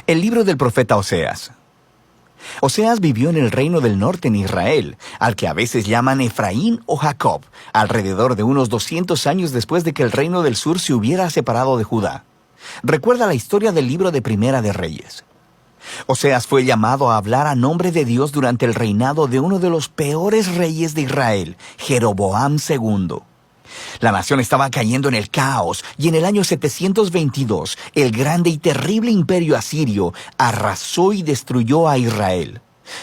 El libro del profeta Oseas. Oseas vivió en el reino del norte en Israel, al que a veces llaman Efraín o Jacob, alrededor de unos 200 años después de que el reino del sur se hubiera separado de Judá. Recuerda la historia del libro de Primera de Reyes. Oseas fue llamado a hablar a nombre de Dios durante el reinado de uno de los peores reyes de Israel, Jeroboam II. La nación estaba cayendo en el caos y en el año 722 el grande y terrible imperio asirio arrasó y destruyó a Israel.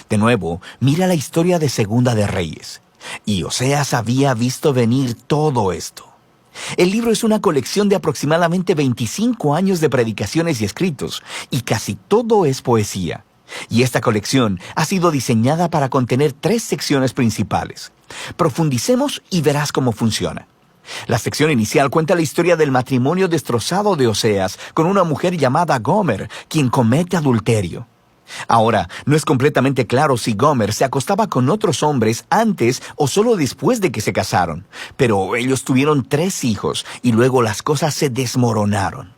De nuevo, mira la historia de Segunda de Reyes. Y Oseas había visto venir todo esto. El libro es una colección de aproximadamente 25 años de predicaciones y escritos, y casi todo es poesía. Y esta colección ha sido diseñada para contener 3 secciones principales. Profundicemos y verás cómo funciona. La sección inicial cuenta la historia del matrimonio destrozado de Oseas con una mujer llamada Gomer, quien comete adulterio. Ahora, no es completamente claro si Gomer se acostaba con otros hombres antes o solo después de que se casaron, pero ellos tuvieron 3 hijos y luego las cosas se desmoronaron.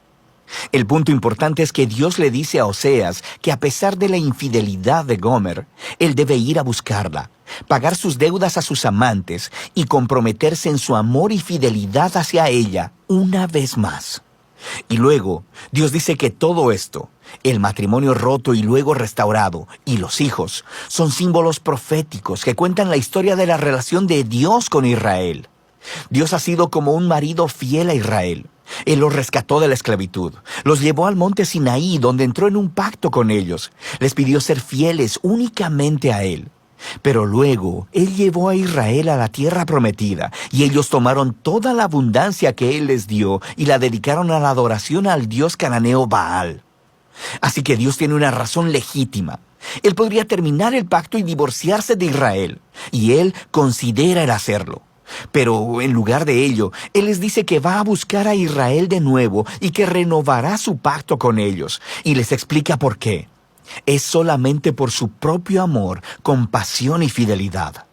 El punto importante es que Dios le dice a Oseas que a pesar de la infidelidad de Gomer, él debe ir a buscarla, pagar sus deudas a sus amantes y comprometerse en su amor y fidelidad hacia ella una vez más. Y luego, Dios dice que todo esto, el matrimonio roto y luego restaurado, y los hijos, son símbolos proféticos que cuentan la historia de la relación de Dios con Israel. Dios ha sido como un marido fiel a Israel. Él los rescató de la esclavitud, los llevó al monte Sinaí, donde entró en un pacto con ellos. Les pidió ser fieles únicamente a Él. Pero luego, Él llevó a Israel a la tierra prometida, y ellos tomaron toda la abundancia que Él les dio y la dedicaron a la adoración al dios cananeo Baal. Así que Dios tiene una razón legítima. Él podría terminar el pacto y divorciarse de Israel, y Él considera el hacerlo. Pero en lugar de ello, Él les dice que va a buscar a Israel de nuevo y que renovará su pacto con ellos, y les explica por qué. Es solamente por su propio amor, compasión y fidelidad.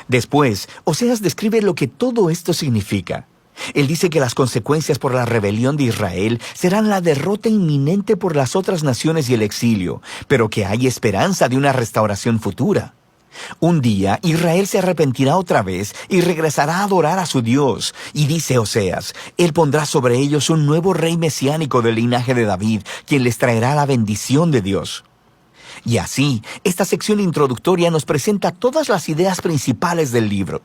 Después, Oseas describe lo que todo esto significa. Él dice que las consecuencias por la rebelión de Israel serán la derrota inminente por las otras naciones y el exilio, pero que hay esperanza de una restauración futura. Un día, Israel se arrepentirá otra vez y regresará a adorar a su Dios. Y dice Oseas, Él pondrá sobre ellos un nuevo rey mesiánico del linaje de David, quien les traerá la bendición de Dios. Y así, esta sección introductoria nos presenta todas las ideas principales del libro.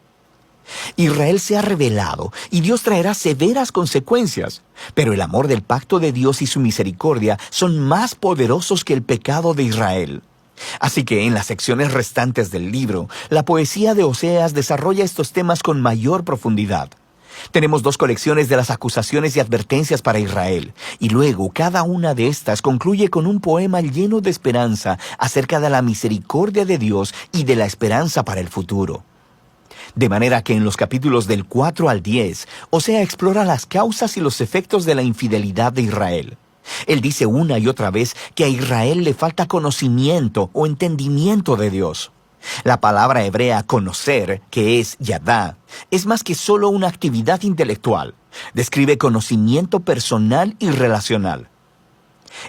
Israel se ha rebelado y Dios traerá severas consecuencias, pero el amor del pacto de Dios y su misericordia son más poderosos que el pecado de Israel. Así que en las secciones restantes del libro, la poesía de Oseas desarrolla estos temas con mayor profundidad. Tenemos 2 colecciones de las acusaciones y advertencias para Israel, y luego cada una de estas concluye con un poema lleno de esperanza acerca de la misericordia de Dios y de la esperanza para el futuro. De manera que en los capítulos del 4 al 10, Oseas explora las causas y los efectos de la infidelidad de Israel. Él dice una y otra vez que a Israel le falta conocimiento o entendimiento de Dios. La palabra hebrea conocer, que es yadá, es más que solo una actividad intelectual. Describe conocimiento personal y relacional.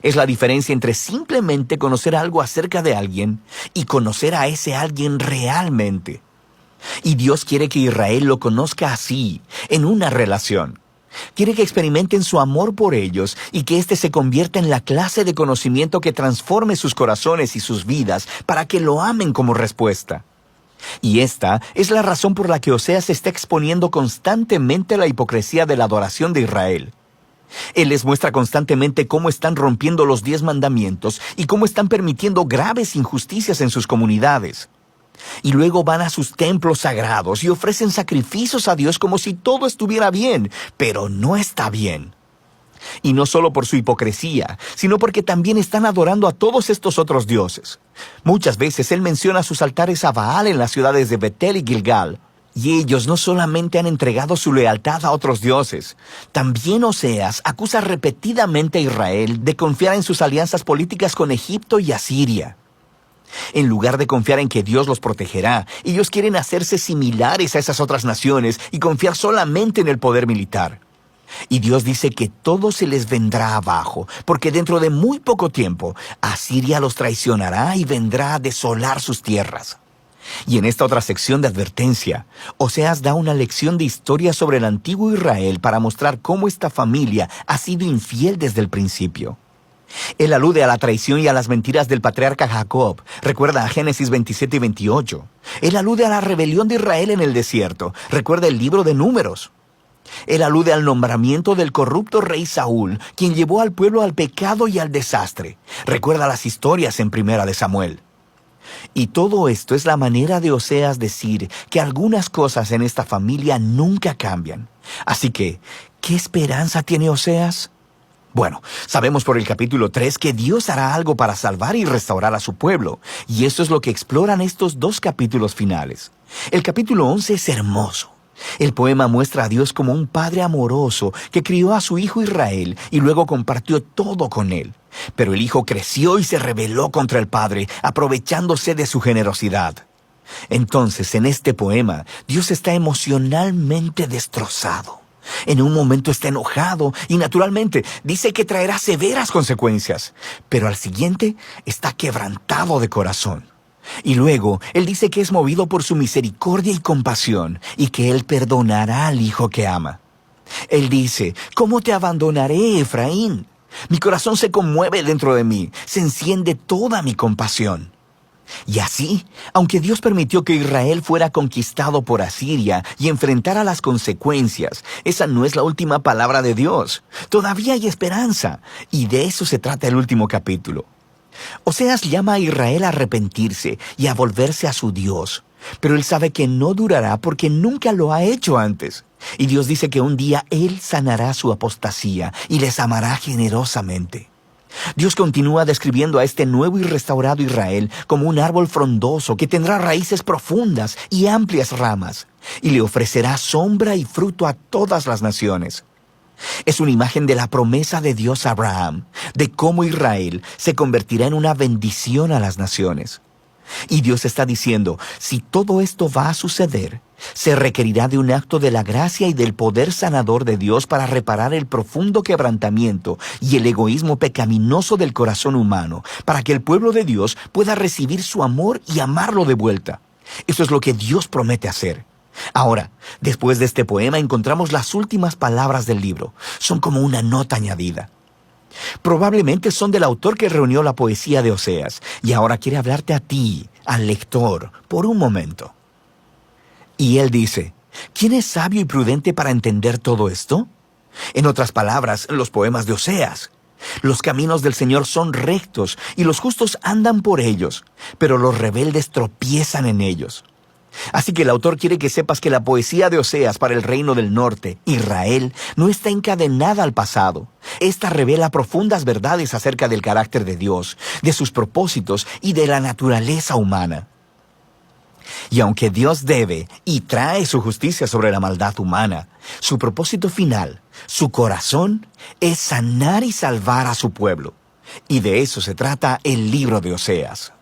Es la diferencia entre simplemente conocer algo acerca de alguien y conocer a ese alguien realmente. Y Dios quiere que Israel lo conozca así, en una relación. Quiere que experimenten su amor por ellos y que éste se convierta en la clase de conocimiento que transforme sus corazones y sus vidas para que lo amen como respuesta. Y esta es la razón por la que Oseas está exponiendo constantemente la hipocresía de la adoración de Israel. Él les muestra constantemente cómo están rompiendo los 10 mandamientos y cómo están permitiendo graves injusticias en sus comunidades. Y luego van a sus templos sagrados y ofrecen sacrificios a Dios como si todo estuviera bien, pero no está bien. Y no solo por su hipocresía, sino porque también están adorando a todos estos otros dioses. Muchas veces Él menciona sus altares a Baal en las ciudades de Betel y Gilgal. Y ellos no solamente han entregado su lealtad a otros dioses, también Oseas acusa repetidamente a Israel de confiar en sus alianzas políticas con Egipto y Asiria. En lugar de confiar en que Dios los protegerá, ellos quieren hacerse similares a esas otras naciones y confiar solamente en el poder militar. Y Dios dice que todo se les vendrá abajo, porque dentro de muy poco tiempo, Asiria los traicionará y vendrá a desolar sus tierras. Y en esta otra sección de advertencia, Oseas da una lección de historia sobre el antiguo Israel para mostrar cómo esta familia ha sido infiel desde el principio. Él alude a la traición y a las mentiras del patriarca Jacob. Recuerda a Génesis 27 y 28. Él alude a la rebelión de Israel en el desierto. Recuerda el libro de Números. Él alude al nombramiento del corrupto rey Saúl, quien llevó al pueblo al pecado y al desastre. Recuerda las historias en Primera de Samuel. Y todo esto es la manera de Oseas decir que algunas cosas en esta familia nunca cambian. Así que, ¿qué esperanza tiene Oseas? Bueno, sabemos por el capítulo 3 que Dios hará algo para salvar y restaurar a su pueblo, y eso es lo que exploran estos dos capítulos finales. El capítulo 11 es hermoso. El poema muestra a Dios como un padre amoroso que crió a su hijo Israel y luego compartió todo con él. Pero el hijo creció y se rebeló contra el padre, aprovechándose de su generosidad. Entonces, en este poema, Dios está emocionalmente destrozado. En un momento está enojado y naturalmente dice que traerá severas consecuencias, pero al siguiente está quebrantado de corazón. Y luego, él dice que es movido por su misericordia y compasión, y que él perdonará al hijo que ama. Él dice, ¿cómo te abandonaré, Efraín? Mi corazón se conmueve dentro de mí, se enciende toda mi compasión. Y así, aunque Dios permitió que Israel fuera conquistado por Asiria y enfrentara las consecuencias, esa no es la última palabra de Dios. Todavía hay esperanza, y de eso se trata el último capítulo. Oseas llama a Israel a arrepentirse y a volverse a su Dios, pero él sabe que no durará porque nunca lo ha hecho antes. Y Dios dice que un día él sanará su apostasía y les amará generosamente. Dios continúa describiendo a este nuevo y restaurado Israel como un árbol frondoso que tendrá raíces profundas y amplias ramas, y le ofrecerá sombra y fruto a todas las naciones. Es una imagen de la promesa de Dios a Abraham, de cómo Israel se convertirá en una bendición a las naciones. Y Dios está diciendo, si todo esto va a suceder, se requerirá de un acto de la gracia y del poder sanador de Dios para reparar el profundo quebrantamiento y el egoísmo pecaminoso del corazón humano, para que el pueblo de Dios pueda recibir su amor y amarlo de vuelta. Eso es lo que Dios promete hacer. Ahora, después de este poema encontramos las últimas palabras del libro. Son como una nota añadida. Probablemente son del autor que reunió la poesía de Oseas y ahora quiere hablarte a ti, al lector, por un momento. Y él dice, ¿quién es sabio y prudente para entender todo esto? En otras palabras, los poemas de Oseas. Los caminos del Señor son rectos y los justos andan por ellos, pero los rebeldes tropiezan en ellos. Así que el autor quiere que sepas que la poesía de Oseas para el reino del norte, Israel, no está encadenada al pasado. Esta revela profundas verdades acerca del carácter de Dios, de sus propósitos y de la naturaleza humana. Y aunque Dios debe y trae su justicia sobre la maldad humana, su propósito final, su corazón, es sanar y salvar a su pueblo. Y de eso se trata el libro de Oseas.